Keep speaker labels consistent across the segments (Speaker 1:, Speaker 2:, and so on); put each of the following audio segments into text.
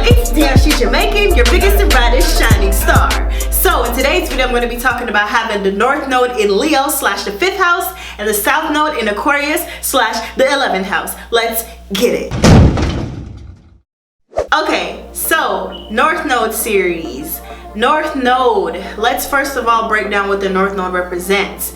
Speaker 1: It's DAMNSHEJAMAICAN, your biggest and brightest shining star. So in today's video, I'm going to be talking about having the North Node in Leo / the 5th house and the South Node in Aquarius / the 11th house. Let's get it. Okay, so North Node series. North Node. Let's first of all break down what the North Node represents.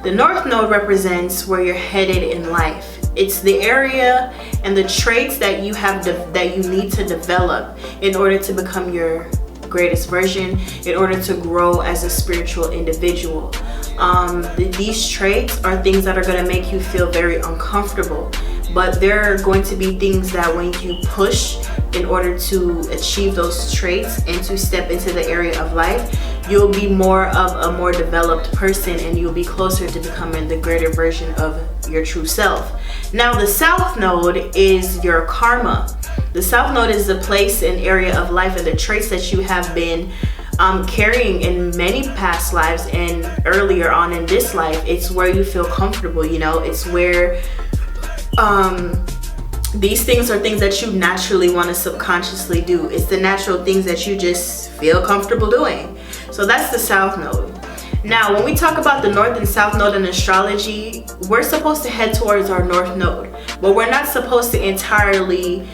Speaker 1: The North Node represents where you're headed in life. It's the area and the traits that you have that you need to develop in order to become your greatest version, in order to grow as a spiritual individual. These traits are things that are going to make you feel very uncomfortable, but there are going to be things that when you push in order to achieve those traits and to step into the area of life, you'll be more of a more developed person and you'll be closer to becoming the greater version of your true self. Now the South Node is your karma. The South Node is the place and area of life and the traits that you have been carrying in many past lives and earlier on in this life. It's where you feel comfortable, you know, it's where these things are things that you naturally want to subconsciously do. It's the natural things that you just feel comfortable doing. So that's the South Node. Now, when we talk about the North and South Node in astrology, we're supposed to head towards our North Node, but we're not supposed to entirely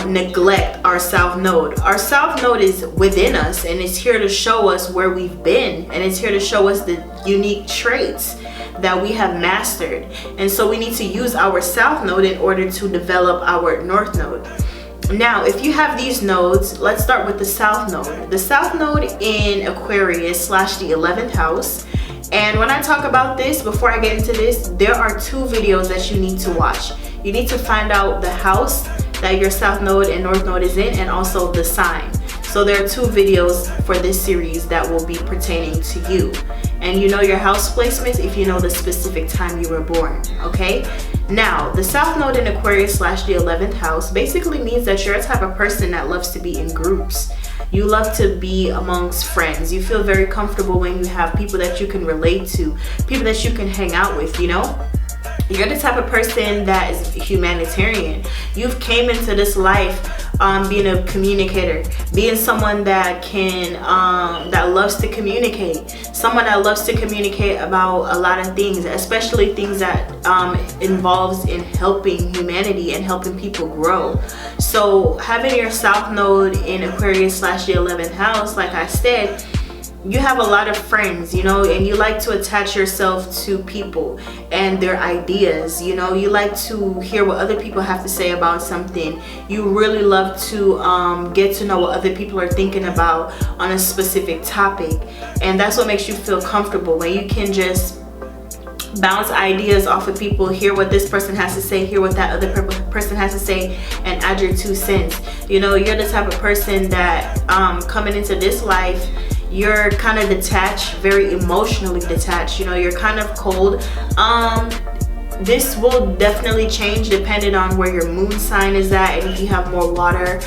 Speaker 1: neglect our South Node. Our South Node is within us and it's here to show us where we've been, and it's here to show us the unique traits that we have mastered. And so we need to use our South Node in order to develop our North Node. Now, if you have these nodes, let's start with the South Node. The South Node in Aquarius / the 11th house. And when I talk about this, before I get into this, there are two videos that you need to watch. You need to find out the house that your South Node and North Node is in, and also the sign. So there are two videos for this series that will be pertaining to you. And you know your house placements if you know the specific time you were born, okay? Now, the South Node in Aquarius / the 11th house basically means that you're a type of person that loves to be in groups. You love to be amongst friends. You feel very comfortable when you have people that you can relate to, people that you can hang out with, you know? You're the type of person that is humanitarian. You've came into this life being a communicator, being someone that can that loves to communicate, someone that loves to communicate about a lot of things, especially things that involves in helping humanity and helping people grow. So having your South Node in Aquarius / the 11th house, like I said, you have a lot of friends, you know, and you like to attach yourself to people and their ideas. You know, you like to hear what other people have to say about something. You really love to get to know what other people are thinking about on a specific topic, and that's what makes you feel comfortable, when you can just bounce ideas off of people, hear what this person has to say, hear what that other person has to say, and add your 2 cents. You know, you're the type of person that coming into this life, you're kind of detached, very emotionally detached. You know, you're kind of cold. This will definitely change depending on where your moon sign is at, and if you have more water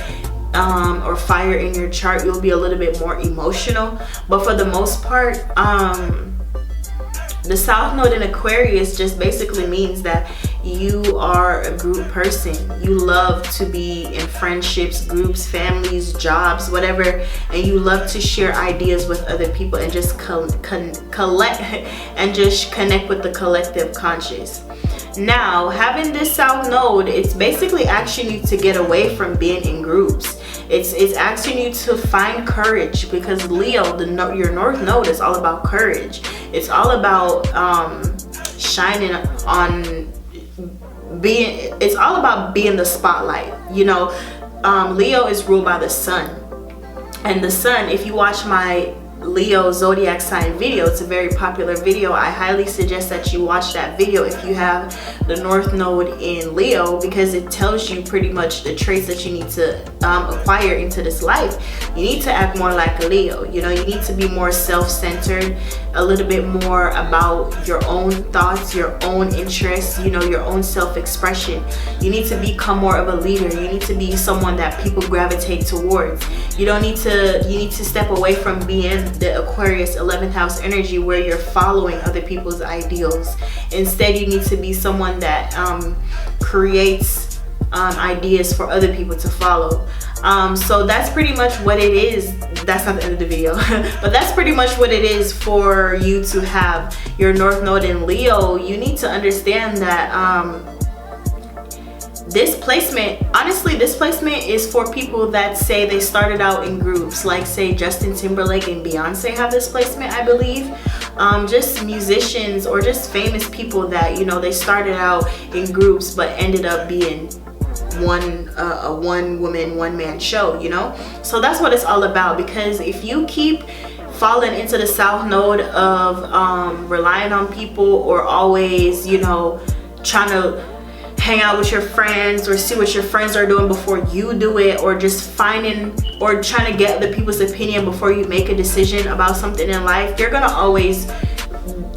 Speaker 1: or fire in your chart, you'll be a little bit more emotional. But for the most part, the South Node in Aquarius just basically means that you are a group person. You love to be in friendships, groups, families, jobs, whatever, and you love to share ideas with other people and just collect and just connect with the collective conscious. Now, having this South Node, it's basically asking you to get away from being in groups. It's asking you to find courage, because Leo, your North Node, is all about courage. It's all about shining on being. It's all about being the spotlight. You know, Leo is ruled by the sun, and the sun, if you watch my Leo zodiac sign video, it's a very popular video. I highly suggest that you watch that video if you have the North Node in Leo, because it tells you pretty much the traits that you need to acquire into this life. You need to act more like a Leo. You know, you need to be more self-centered, a little bit more about your own thoughts, your own interests, you know, your own self-expression. You need to become more of a leader. You need to be someone that people gravitate towards. You need to step away from being the Aquarius 11th house energy where you're following other people's ideals. Instead, you need to be someone that creates ideas for other people to follow. So that's pretty much what it is. That's not the end of the video, but that's pretty much what it is for you to have your North Node in Leo. You need to understand that this placement, honestly, this placement is for people that say they started out in groups, like say Justin Timberlake and Beyonce have this placement, I believe. Just musicians or just famous people that, you know, they started out in groups but ended up being a one woman, one man show, you know. So that's what it's all about, because if you keep falling into the South Node of relying on people, or always, you know, trying to hang out with your friends or see what your friends are doing before you do it, or just finding or trying to get other people's opinion before you make a decision about something in life, you're gonna always,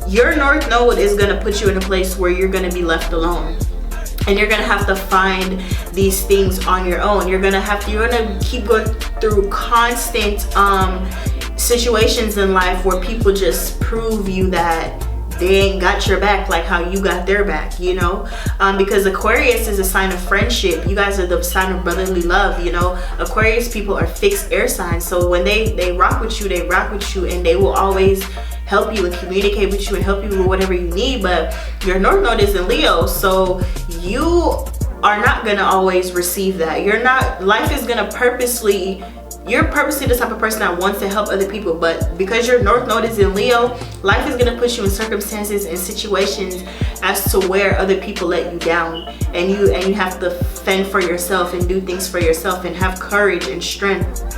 Speaker 1: your North Node is gonna put you in a place where you're gonna be left alone. And you're gonna have to find these things on your own. You're gonna keep going through constant situations in life where people just prove you that they ain't got your back like how you got their back, you know. Because Aquarius is a sign of friendship. You guys are the sign of brotherly love, you know. Aquarius people are fixed air signs, so when they rock with you, they rock with you, and they will always help you and communicate with you and help you with whatever you need. But your North Node is in Leo, so you are not gonna always receive that. Life is gonna you're purposely the type of person that wants to help other people, but because your North Node is in Leo, life is gonna put you in circumstances and situations as to where other people let you down, and you have to fend for yourself and do things for yourself and have courage and strength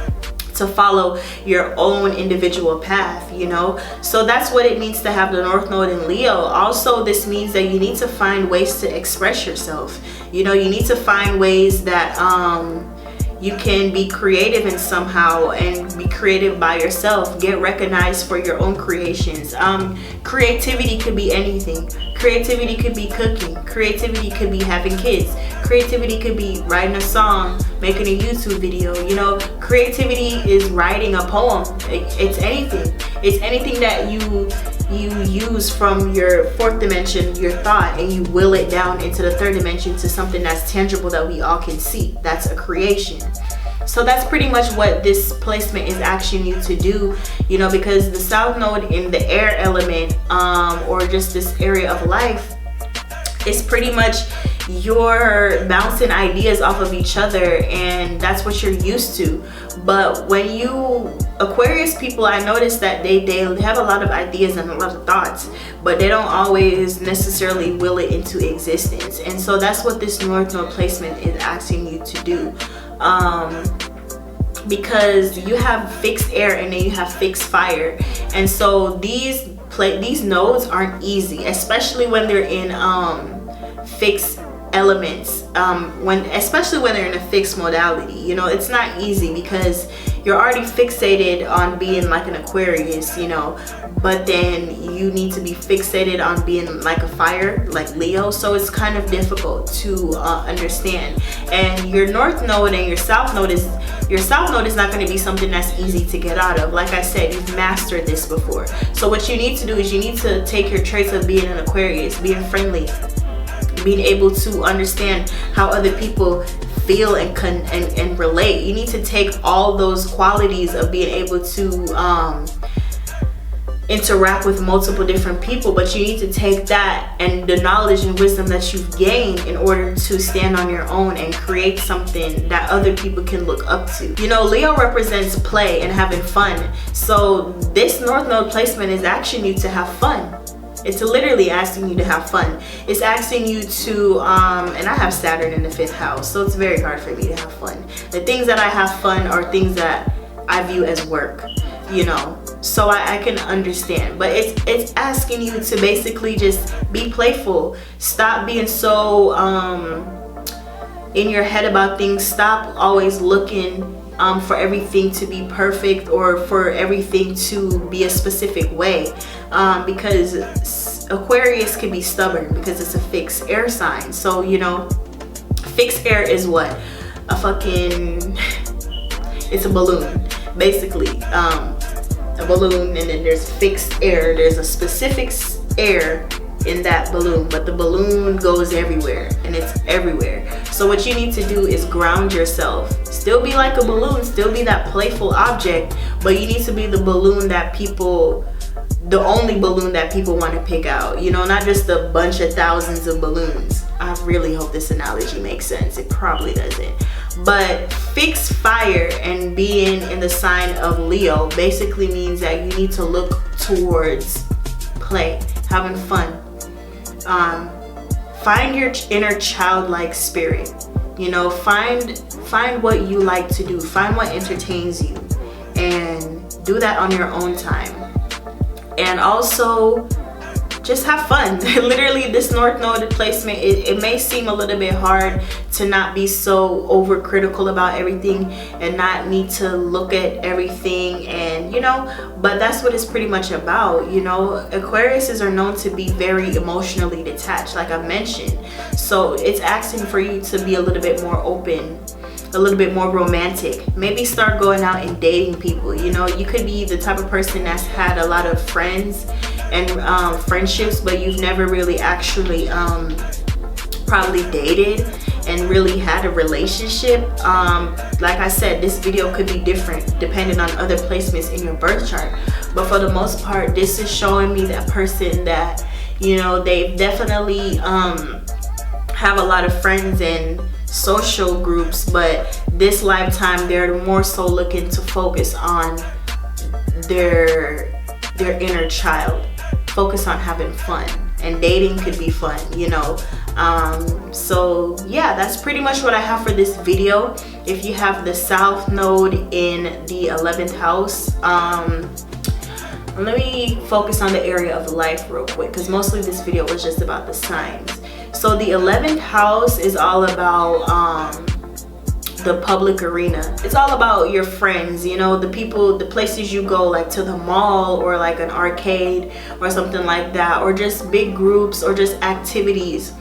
Speaker 1: to follow your own individual path, you know. So that's what it means to have the North Node in Leo. Also, this means that you need to find ways to express yourself. You know, you need to find ways that you can be creative in somehow, and be creative by yourself. Get recognized for your own creations. Creativity could be anything. Creativity could be cooking. Creativity could be having kids. Creativity could be writing a song, making a YouTube video. You know, creativity is writing a poem. It's anything. It's anything that you use from your fourth dimension, your thought, and you will it down into the third dimension to something that's tangible that we all can see. That's a creation. So that's pretty much what this placement is asking you to do, you know, because the South Node in the air element, or just this area of life, is pretty much you're bouncing ideas off of each other, and that's what you're used to. But when you Aquarius people, I noticed that they have a lot of ideas and a lot of thoughts, but they don't always necessarily will it into existence. And so that's what this North Node placement is asking you to do, because you have fixed air and then you have fixed fire, and so these nodes aren't easy, especially when they're in fixed elements, especially when they're in a fixed modality. You know, it's not easy because you're already fixated on being like an Aquarius, you know, but then you need to be fixated on being like a fire, like Leo. So it's kind of difficult to understand. And your North Node and your South Node is not going to be something that's easy to get out of. Like I said, you've mastered this before. So what you need to do is you need to take your traits of being an Aquarius, being friendly, being able to understand how other people feel and relate. You need to take all those qualities of being able to interact with multiple different people, but you need to take that and the knowledge and wisdom that you've gained in order to stand on your own and create something that other people can look up to. You know, Leo represents play and having fun, so this North Node placement is asking you to have fun. It's literally asking you to have fun. It's asking you to, and I have Saturn in the 5th house, so it's very hard for me to have fun. The things that I have fun are things that I view as work, you know, so I can understand. But it's asking you to basically just be playful. Stop being so in your head about things. Stop always looking for everything to be perfect or for everything to be a specific way, because Aquarius can be stubborn because it's a fixed air sign. So, you know, fixed air is what? It's a balloon, basically. A balloon, and then there's fixed air. There's a specific air in that balloon, but the balloon goes everywhere and it's everywhere. So what you need to do is ground yourself. Still be like a balloon, still be that playful object, but you need to be the balloon that people, the only balloon that people want to pick out, you know, not just a bunch of thousands of balloons. I really hope this analogy makes sense. It probably doesn't. But fixed fire and being in the sign of Leo basically means that you need to look towards play, having fun. Find your inner childlike spirit. You know, find what you like to do. Find what entertains you, and do that on your own time. And also, just have fun. Literally, this North Node placement, it may seem a little bit hard to not be so overcritical about everything and not need to look at everything, and you know, but that's what it's pretty much about. You know, Aquariuses are known to be very emotionally detached, like I mentioned. So it's asking for you to be a little bit more open, a little bit more romantic. Maybe start going out and dating people. You know, you could be the type of person that's had a lot of friends and friendships, but you've never really actually probably dated and really had a relationship. Like I said, this video could be different depending on other placements in your birth chart, but for the most part, this is showing me that person that, you know, they definitely have a lot of friends and social groups, but this lifetime they're more so looking to focus on their inner child, focus on having fun, and dating could be fun, you know. So yeah, that's pretty much what I have for this video. If you have the South Node in the 11th house, let me focus on the area of life real quick, because mostly this video was just about the signs. So the 11th house is all about the public arena. It's all about your friends, you know, the people, the places you go, like to the mall or like an arcade or something like that, or just big groups or just activities.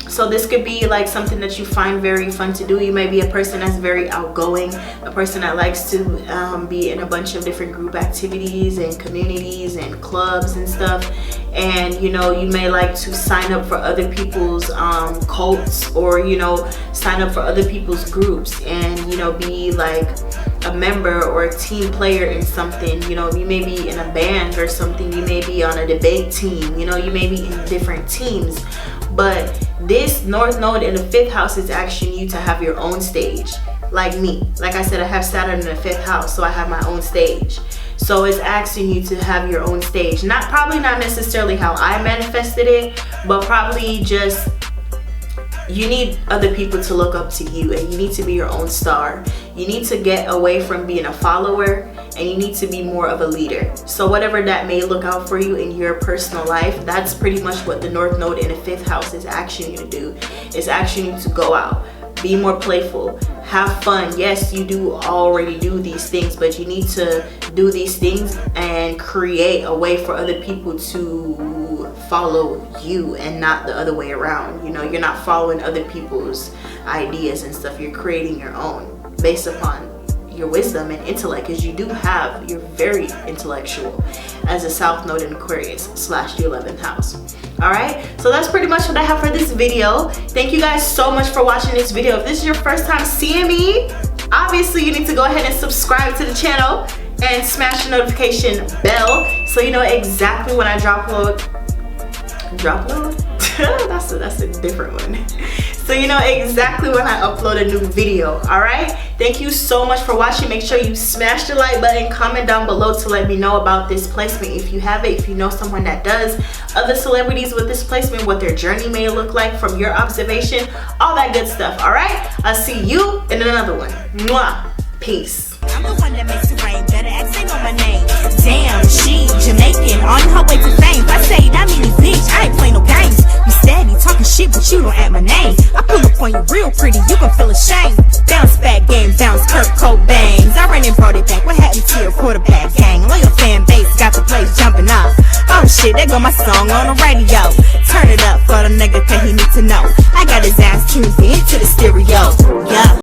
Speaker 1: So this could be like something that you find very fun to do. You may be a person that's very outgoing, a person that likes to be in a bunch of different group activities and communities and clubs and stuff. And you know, you may like to sign up for other people's cults, or you know, sign up for other people's groups, and you know, be like a member or a team player in something. You know, you may be in a band or something, you may be on a debate team, you know, you may be in different teams. But this North Node in the 5th house is asking you to have your own stage. Like me, like I said, I have Saturn in the 5th house, so I have my own stage. So it's asking you to have your own stage. Probably not necessarily how I manifested it, but probably just you need other people to look up to you, and you need to be your own star. You need to get away from being a follower, and you need to be more of a leader. So whatever that may look out for you in your personal life, that's pretty much what the North Node in the 5th house is asking you to do. It's asking you to go out, be more playful, have fun. Yes, you do already do these things, but you need to do these things and create a way for other people to follow you and not the other way around. You know, you're not following other people's ideas and stuff. You're creating your own based upon your wisdom and intellect, because you're very intellectual as a South Node in Aquarius / the 11th house. All right, so that's pretty much what I have for this video. Thank you guys so much for watching this video. If this is your first time seeing me, obviously you need to go ahead and subscribe to the channel and smash the notification bell so you know exactly when I drop load. that's a different one. So you know exactly when I upload a new video. All right, thank you so much for watching. Make sure you smash the like button, comment down below to let me know about this placement if you have it, if you know someone that does, other celebrities with this placement, what their journey may look like from your observation, all that good stuff. All right, I'll see you in another one. Mwah. Peace.
Speaker 2: I'm the one that makes it rain, better act say on my name. Damn, she Jamaican, on her way to fame. I say that means bitch, I ain't play no games. You steady talking shit, but you don't add my name. I pull up on you real pretty, you gon' feel ashamed. Bounce back game, bounce Kurt Cobain. I ran and brought it back, what happened to your quarterback gang? Loyal fan base, got the place jumping off. Oh shit, there go my song on the radio. Turn it up for the nigga, cause he need to know I got his ass tuned in to the stereo. Yeah.